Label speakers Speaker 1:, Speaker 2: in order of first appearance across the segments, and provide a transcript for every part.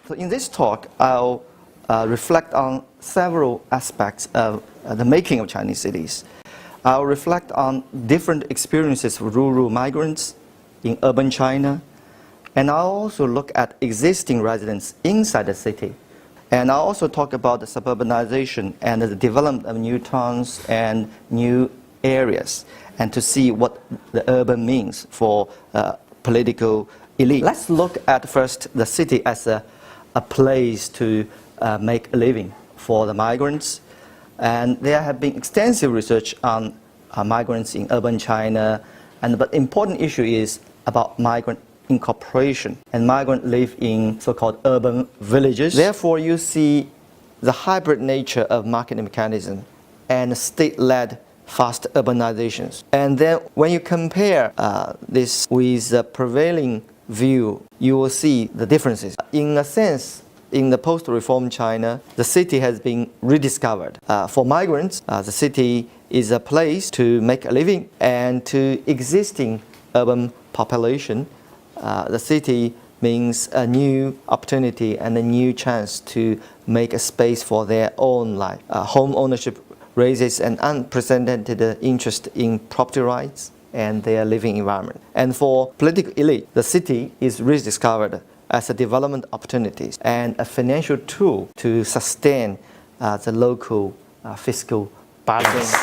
Speaker 1: So in this talk, I'll reflect on several aspects of the making of Chinese cities. I'll reflect on different experiences of rural migrants in urban China, and I'll also look at existing residents inside the city. And I'll also talk about the suburbanization and the development of new towns and new areas, and to see what the urban means for political elite. Let's look at first the city as a place to make a living for the migrants. And there have been extensive research on migrants in urban China, but the important issue is about migrant incorporation. And migrants live in so-called urban villages. Therefore, you see the hybrid nature of market mechanism and state-led fast urbanizations. And then when you compare this with the prevailing view, you will see the differences. In a sense, in the post-reform China, the city has been rediscovered. For migrants, the city is a place to make a living, and to existing urban population, the city means a new opportunity and a new chance to make a space for their own life. Home ownership raises an unprecedented interest in property rights and their living environment. And for political elite, the city is rediscovered as a development opportunities and a financial tool to sustain the local fiscal balance.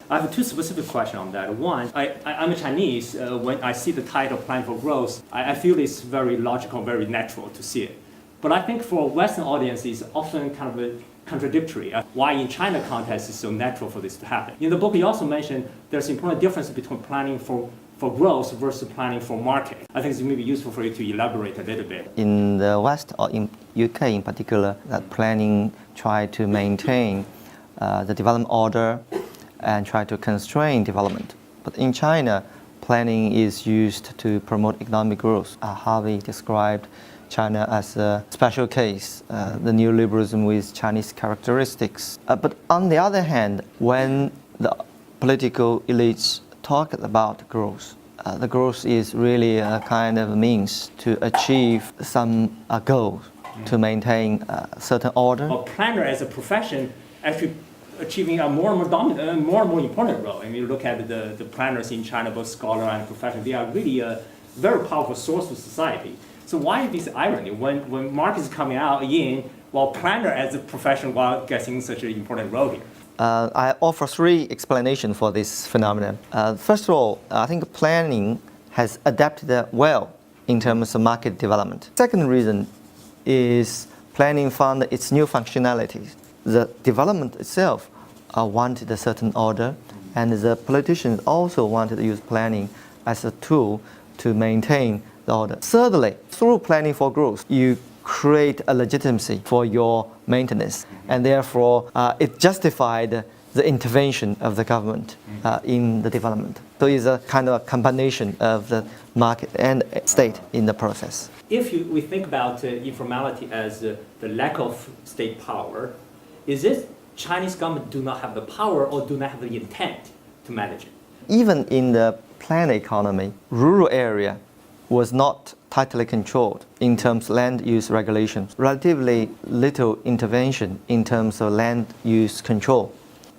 Speaker 2: I have two specific questions on that. One, I'm a Chinese. When I see the title Plan for Growth, I feel it's very logical, very natural to see it. But I think for Western audiences, it's often kind of contradictory. Why in China context is so natural for this to happen? In the book, you also mentioned there's an important difference between planning for growth versus planning for market. I think it may be useful for you to elaborate a little bit.
Speaker 1: In the West, or in UK in particular, that planning try to maintain the development order and try to constrain development. But in China, planning is used to promote economic growth. Harvey described China as a special case, the neoliberalism with Chinese characteristics. But on the other hand, when the political elites talk about growth, the growth is really a kind of means to achieve some goals, to maintain a certain order.
Speaker 2: A planner as a profession actually achieving a more and more dominant, more and more important role. I mean, you look at the planners in China, both scholar and professional, they are really a very powerful source of society. So why this irony when market is coming out in, while planner as a profession while getting such an important role here?
Speaker 1: I offer three explanations for this phenomenon. First of all, I think planning has adapted well in terms of market development. Second reason is planning found its new functionalities. The development itself wanted a certain order, and the politicians also wanted to use planning as a tool to maintain the order. Thirdly, through planning for growth, you create a legitimacy for your maintenance, and therefore it justified the intervention of the government in the development. So it's a kind of a combination of the market and state in the process.
Speaker 2: If we think about informality as the lack of state power, is it Chinese government do not have the power or do not have the intent to manage it?
Speaker 1: Even in the planned economy, rural area was not tightly controlled in terms of land use regulations. Relatively little intervention in terms of land use control.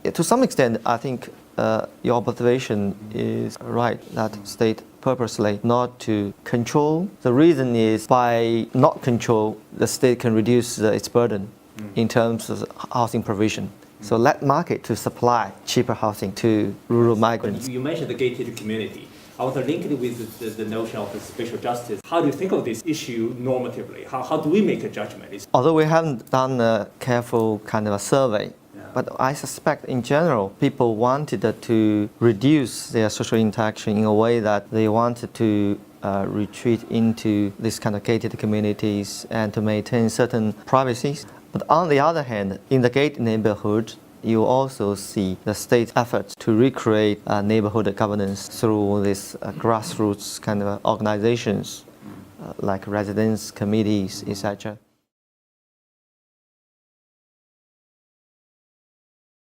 Speaker 1: To some extent, I think your observation is right, that state purposely not to control. The reason is by not control, the state can reduce its burden in terms of housing provision. So let market to supply cheaper housing to rural migrants.
Speaker 2: You mentioned the gated community. I want to link it with the notion of the spatial justice. How do you think of this issue normatively? How do we make a judgment?
Speaker 1: Although we haven't done a careful kind of a survey, but I suspect in general, people wanted to reduce their social interaction in a way that they wanted to retreat into this kind of gated communities and to maintain certain privacies. But on the other hand, in the gated neighborhood, you also see the state's efforts to recreate neighborhood governance through these grassroots kind of organizations like residence committees, etc.